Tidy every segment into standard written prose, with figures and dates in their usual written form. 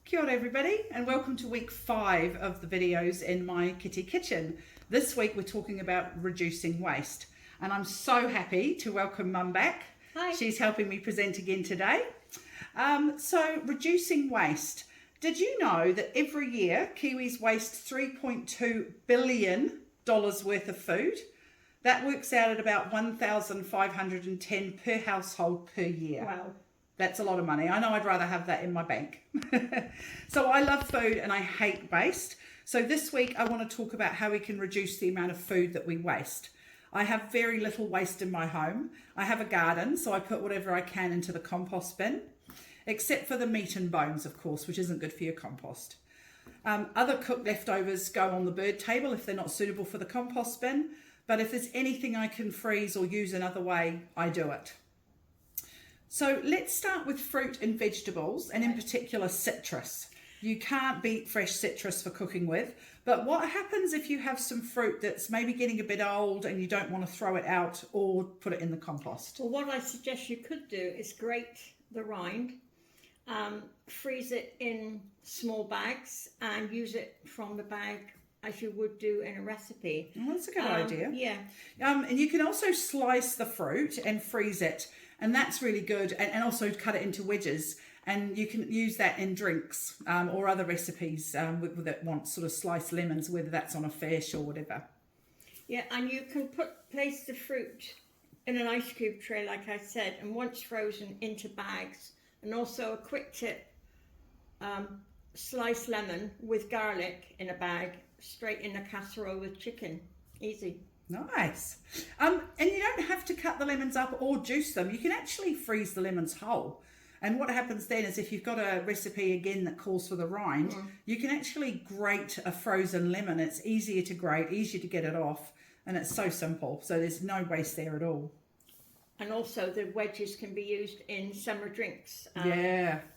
Kia ora everybody, and welcome to week 5 of the videos in my kitty kitchen. This week we're talking about reducing waste, and I'm so happy to welcome Mum back. Hi. She's helping me present again today. So reducing waste. Did you know that every year Kiwis waste $3.2 billion worth of food? That works out at about $1,510 per household per year. Wow. That's a lot of money. I know I'd rather have that in my bank. So I love food and I hate waste. So this week I want to talk about how we can reduce the amount of food that we waste. I have very little waste in my home. I have a garden, so I put whatever I can into the compost bin, except for the meat and bones, of course, which isn't good for your compost. Other cooked leftovers go on the bird table if they're not suitable for the compost bin. But if there's anything I can freeze or use another way, I do it. So let's start with fruit and vegetables, and in particular citrus. You can't beat fresh citrus for cooking with, but what happens if you have some fruit that's maybe getting a bit old and you don't want to throw it out or put it in the compost? Well, what I suggest you could do is grate the rind, freeze it in small bags and use it from the bag as you would do in a recipe. Well, that's a good idea. Yeah. And you can also slice the fruit and freeze it, and that's really good, and also cut it into wedges, and you can use that in drinks or other recipes that want sort of sliced lemons, whether that's on a fish or whatever. Yeah, and you can place the fruit in an ice cube tray, like I said, and once frozen into bags. And also a quick tip, sliced lemon with garlic in a bag, straight in a casserole with chicken. Easy. Nice. And you don't have to cut the lemons up or juice them. You can actually freeze the lemons whole. And what happens then is if you've got a recipe again that calls for the rind, you can actually grate a frozen lemon. It's easier to grate, easier to get it off, and it's so simple. So there's no waste there at all. And also the wedges can be used in summer drinks. Yep.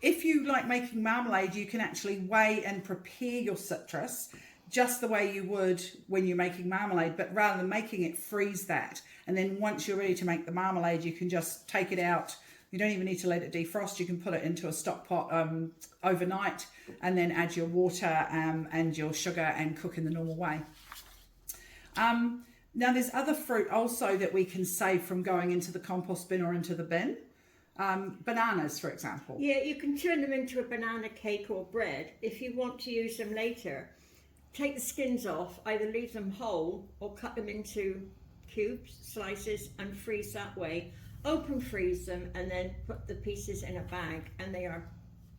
If you like making marmalade, you can actually weigh and prepare your citrus just the way you would when you're making marmalade, but rather than making it, freeze that. And then once you're ready to make the marmalade, you can just take it out. You don't even need to let it defrost. You can put it into a stock pot overnight and then add your water and your sugar and cook in the normal way. Now there's other fruit also that we can save from going into the compost bin or into the bin. Bananas, for example. Yeah, you can turn them into a banana cake or bread. If you want to use them later, take the skins off, either leave them whole or cut them into cubes, slices, and freeze that way. Open freeze them and then put the pieces in a bag, and they are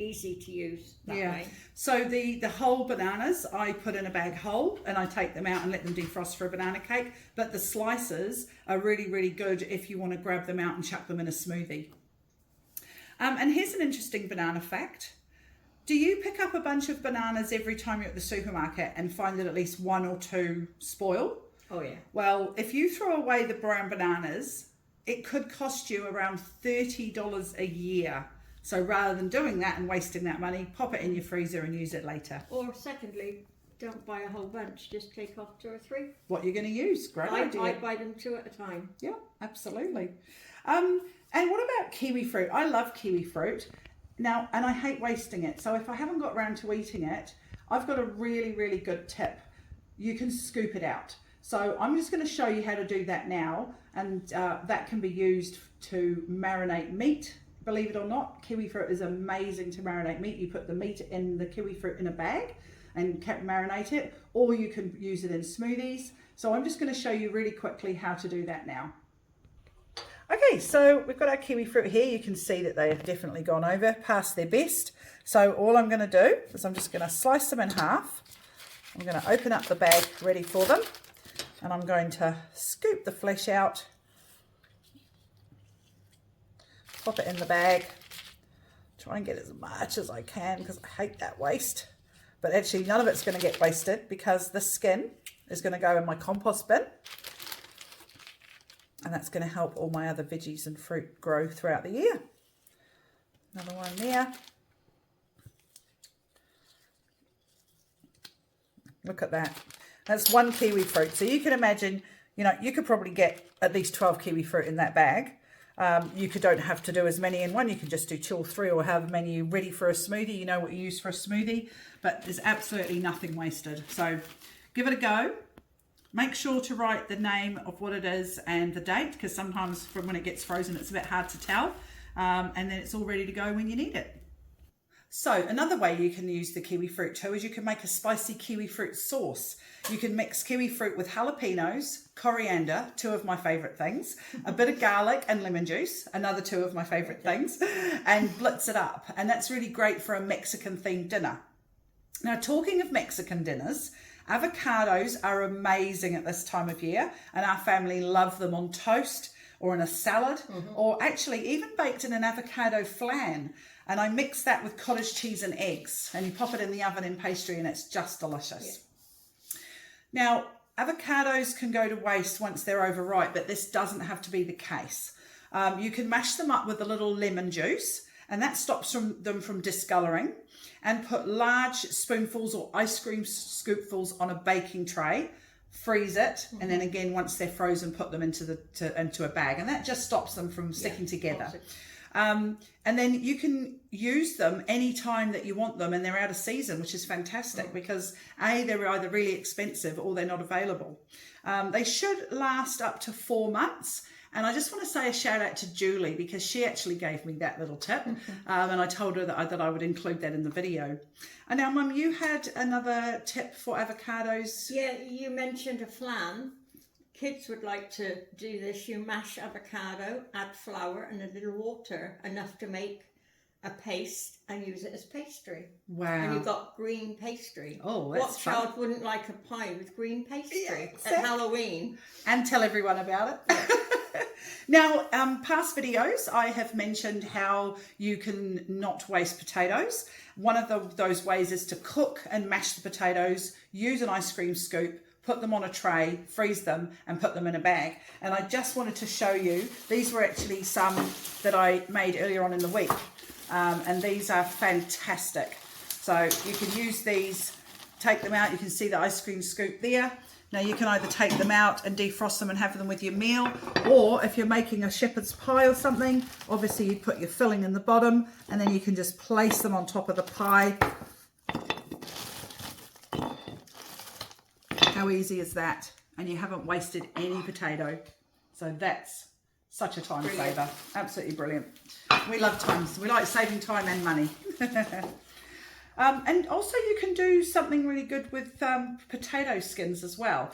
easy to use that way. So the whole bananas I put in a bag whole, and I take them out and let them defrost for a banana cake. But the slices are really, really good if you want to grab them out and chuck them in a smoothie. And here's an interesting banana fact. Do you pick up a bunch of bananas every time you're at the supermarket and find that at least 1 or 2 spoil? Oh yeah. Well, if you throw away the brown bananas, it could cost you around $30 a year. So rather than doing that and wasting that money, pop it in your freezer and use it later. Or secondly, don't buy a whole bunch, just take off 2 or 3. What you're going to use, great idea. I buy them 2 at a time. Yeah, absolutely. And what about kiwi fruit? I love kiwi fruit. Now, and I hate wasting it. So if I haven't got around to eating it, I've got a really, really good tip. You can scoop it out. So I'm just going to show you how to do that now. And that can be used to marinate meat. Believe it or not, kiwi fruit is amazing to marinate meat. You put the meat in the kiwi fruit in a bag and marinate it, or you can use it in smoothies. So I'm just going to show you really quickly how to do that now. Okay, so we've got our kiwi fruit here. You can see that they have definitely gone over past their best. So all I'm going to do is I'm just going to slice them in half. I'm going to open up the bag ready for them, and I'm going to scoop the flesh out, pop it in the bag, try and get as much as I can because I hate that waste. But actually none of it's going to get wasted because the skin is going to go in my compost bin. And that's going to help all my other veggies and fruit grow throughout the year. Another one there. Look at that. That's 1 kiwi fruit. So you can imagine, you know, you could probably get at least 12 kiwi fruit in that bag. You don't have to do as many in one. You can just do 2 or 3 or however many you're ready for a smoothie. You know what you use for a smoothie, but there's absolutely nothing wasted. So give it a go. Make sure to write the name of what it is and the date, because sometimes from when it gets frozen, it's a bit hard to tell. And then it's all ready to go when you need it. So another way you can use the kiwi fruit too is you can make a spicy kiwi fruit sauce. You can mix kiwi fruit with jalapenos, coriander, 2 of my favourite things, a bit of garlic and lemon juice, another 2 of my favourite things, and blitz it up. And that's really great for a Mexican themed dinner. Now, talking of Mexican dinners, avocados are amazing at this time of year, and our family love them on toast or in a salad, or actually even baked in an avocado flan. And I mix that with cottage cheese and eggs, and you pop it in the oven in pastry, and it's just delicious. Yeah. Now, avocados can go to waste once they're overripe, but this doesn't have to be the case. You can mash them up with a little lemon juice, and that stops them from discolouring, and put large spoonfuls or ice cream scoopfuls on a baking tray. Freeze it, and then again, once they're frozen, put them into a bag, and that just stops them from sticking together. And then you can use them anytime that you want them, and they're out of season, which is fantastic because they're either really expensive or they're not available. They should last up to 4 months. And I just want to say a shout out to Julie, because she actually gave me that little tip, and I told her that I would include that in the video. And now, Mum, you had another tip for avocados. Yeah, you mentioned a flan. Kids would like to do this. You mash avocado, add flour and a little water, enough to make a paste, and use it as pastry. Wow. And you've got green pastry. Oh, that's What fun. child wouldn't like a pie with green pastry exactly. at Halloween? And tell everyone about it. Yeah. Now, past videos, I have mentioned how you can not waste potatoes. One of those ways is to cook and mash the potatoes, use an ice cream scoop, put them on a tray, freeze them, and put them in a bag. And I just wanted to show you, these were actually some that I made earlier on in the week. And these are fantastic. So you can use these, take them out. You can see the ice cream scoop there. Now you can either take them out and defrost them and have them with your meal, or if you're making a shepherd's pie or something, obviously you put your filling in the bottom, and then you can just place them on top of the pie. How easy is that? And you haven't wasted any potato. So that's such a time saver. Absolutely brilliant. We love times. We like saving time and money. And also you can do something really good with potato skins as well.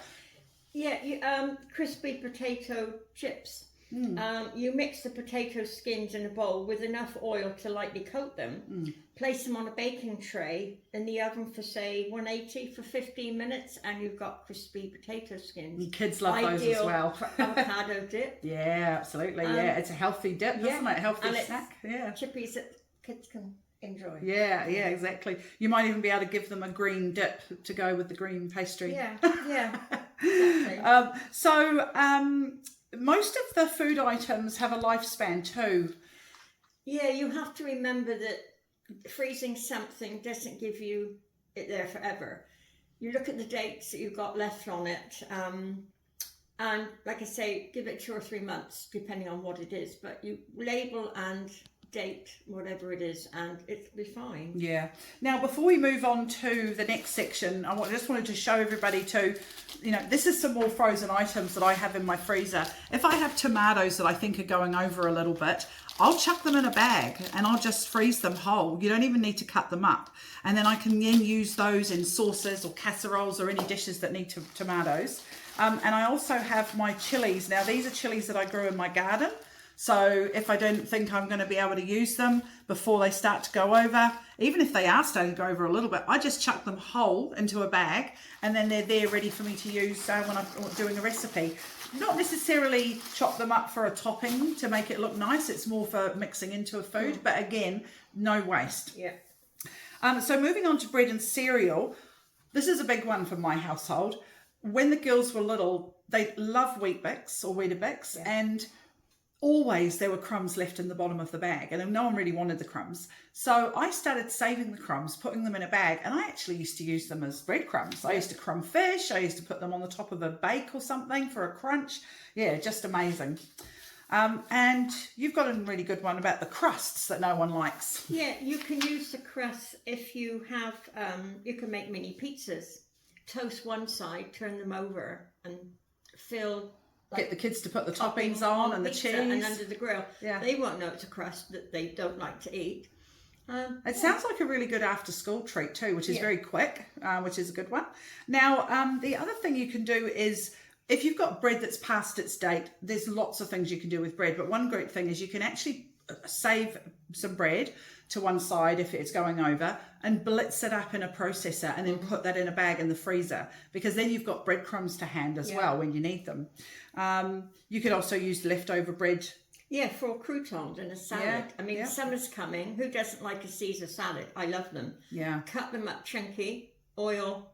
Yeah, crispy potato chips. You mix the potato skins in a bowl with enough oil to lightly coat them. Place them on a baking tray in the oven for, say, 180 for 15 minutes, and you've got crispy potato skins. And kids love those as well. For avocado dip. Yeah, absolutely. Yeah, it's a healthy dip, isn't it? A healthy snack. Yeah. Chippies that kids can enjoy. Yeah, exactly. You might even be able to give them a green dip to go with the green pastry. Yeah, exactly. Most of the food items have a lifespan too. Yeah, you have to remember that freezing something doesn't give you it there forever. You look at the dates that you've got left on it, and like I say, give it 2 or 3 months, depending on what it is. But you label and date whatever it is, and it'll be fine. Yeah. Now, before we move on to the next section, I just wanted to show everybody too, this is some more frozen items that I have in my freezer. If I have tomatoes that I think are going over a little bit, I'll chuck them in a bag and I'll just freeze them whole. You don't even need to cut them up. And then I can then use those in sauces or casseroles or any dishes that need tomatoes. And I also have my chilies. Now, these are chilies that I grew in my garden. So if I don't think I'm going to be able to use them before they start to go over, even if they are starting to go over a little bit, I just chuck them whole into a bag, and then they're there ready for me to use when I'm doing a recipe. Not necessarily chop them up for a topping to make it look nice. It's more for mixing into a food, but again, no waste. Yeah. So moving on to bread and cereal, this is a big one for my household. When the girls were little, they loved Weet-Bix or Weetabix, and always there were crumbs left in the bottom of the bag, and no one really wanted the crumbs. So I started saving the crumbs, putting them in a bag, and I actually used to use them as breadcrumbs. I used to crumb fish. I used to put them on the top of a bake or something for a crunch. Yeah, just amazing. And you've got a really good one about the crusts that no one likes. Yeah, you can use the crust if you have, you can make mini pizzas. Toast one side, turn them over and fill... Get the kids to put the toppings on and the cheese. And under the grill. Yeah. They won't know it's a crust that they don't like to eat. It sounds like a really good after school treat too, which is very quick, which is a good one. Now, the other thing you can do is, if you've got bread that's past its date, there's lots of things you can do with bread. But one great thing is you can actually save some bread to one side if it's going over and blitz it up in a processor and then put that in a bag in the freezer, because then you've got breadcrumbs to hand as well when you need them. You could also use leftover bread. Yeah, for croutons in a salad. I mean, summer's coming. Who doesn't like a Caesar salad? I love them. Yeah. Cut them up chunky, oil,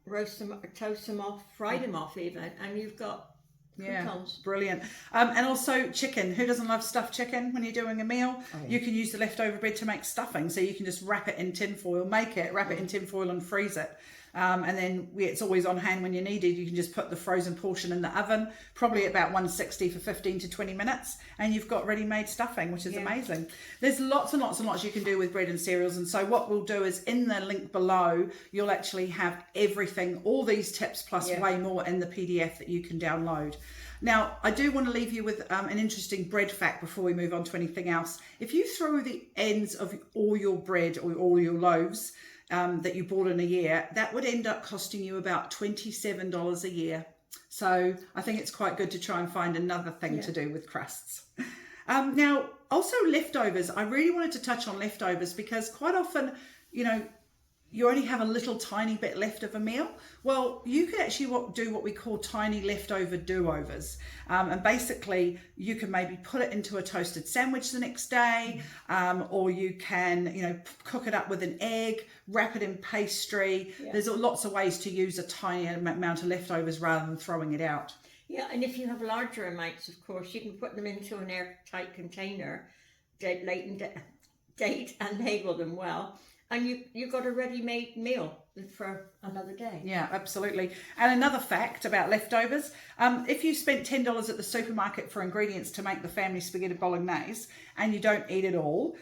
roast them, toast them off, fry them off even, and you've got croutons. Brilliant. And also chicken. Who doesn't love stuffed chicken when you're doing a meal? You can use the leftover bread to make stuffing. So you can just wrap it in tin foil, wrap it in tin foil and freeze it. And then it's always on hand when you need it. You can just put the frozen portion in the oven, probably about 160 for 15 to 20 minutes, and you've got ready-made stuffing, which is amazing. There's lots and lots and lots you can do with bread and cereals, and so what we'll do is in the link below, you'll actually have everything, all these tips plus way more in the PDF that you can download. Now, I do want to leave you with an interesting bread fact before we move on to anything else. If you throw the ends of all your bread or all your loaves that you bought in a year, that would end up costing you about $27 a year. So I think it's quite good to try and find another thing to do with crusts. Now, also leftovers. I really wanted to touch on leftovers because quite often, you know, you only have a little tiny bit left of a meal. Well, you could actually do what we call tiny leftover do-overs. And basically you can maybe put it into a toasted sandwich the next day, or you can, you know, cook it up with an egg, wrap it in pastry. There's lots of ways to use a tiny amount of leftovers rather than throwing it out. Yeah, and if you have larger amounts, of course, you can put them into an airtight container, date and label them well. And you've got a ready-made meal for another day. Yeah, absolutely. And another fact about leftovers, if you spent $10 at the supermarket for ingredients to make the family spaghetti bolognese and you don't eat it all,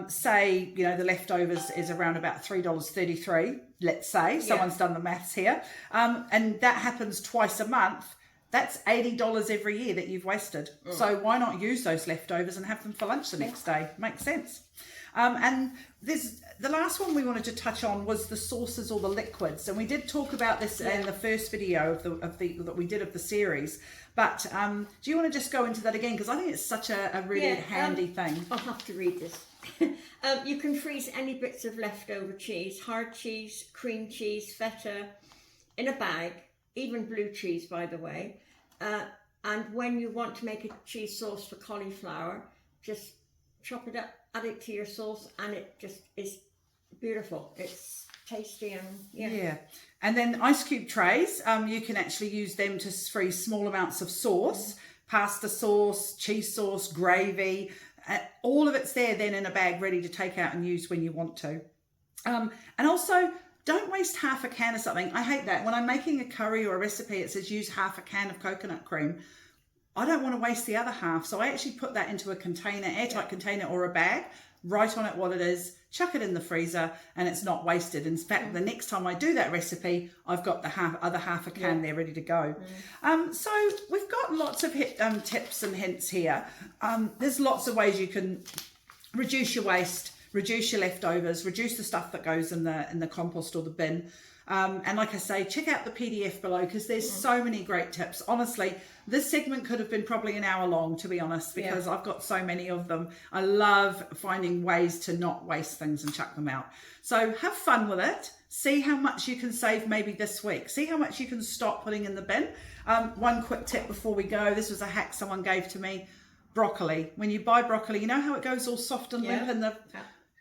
say, you know, the leftovers is around about $3.33, let's say, someone's done the maths here, and that happens twice a month, that's $80 every year that you've wasted. So why not use those leftovers and have them for lunch the next day? Makes sense. And the last one we wanted to touch on was the sauces or the liquids, and we did talk about this in the first video that we did of the series. But do you want to just go into that again, because I think it's such a really handy thing. I'll have to read this. You can freeze any bits of leftover cheese, hard cheese, cream cheese, feta, in a bag, even blue cheese, by the way. And when you want to make a cheese sauce for cauliflower, just chop it up, add it to your sauce, and it just is beautiful. It's tasty and And then ice cube trays, you can actually use them to freeze small amounts of sauce, pasta sauce, cheese sauce, gravy. All of it's there then in a bag ready to take out and use when you want to. And also, don't waste half a can of something. I hate that. When I'm making a curry or a recipe, it says use half a can of coconut cream. I don't want to waste the other half, so I actually put that into a container, airtight container or a bag, write on it what it is, chuck it in the freezer, and it's not wasted. In fact, the next time I do that recipe, I've got the other half a can there ready to go. So we've got lots of tips and hints here. There's lots of ways you can reduce your waste, reduce your leftovers, reduce the stuff that goes in the compost or the bin. And like I say, check out the PDF below because there's so many great tips. Honestly, this segment could have been probably an hour long, to be honest, because I've got so many of them. I love finding ways to not waste things and chuck them out. So have fun with it. See how much you can save maybe this week. See how much you can stop putting in the bin. One quick tip before we go. This was a hack someone gave to me. Broccoli. When you buy broccoli, you know how it goes all soft and limp in the...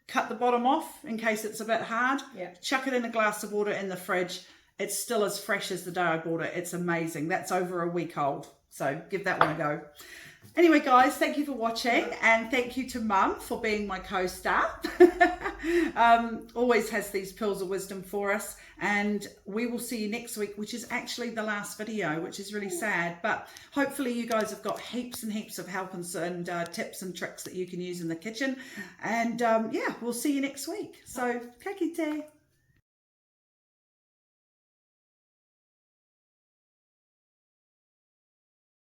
Cut the bottom off in case it's a bit hard. Chuck it in a glass of water in the fridge. It's still as fresh as the day I bought it. It's amazing. That's over a week old. So give that one a go. Anyway, guys, thank you for watching, and thank you to Mum for being my co-star. Always has these pearls of wisdom for us, and we will see you next week, which is actually the last video, which is really sad, but hopefully you guys have got heaps and heaps of help and tips and tricks that you can use in the kitchen, and yeah, we'll see you next week. So, ka kite.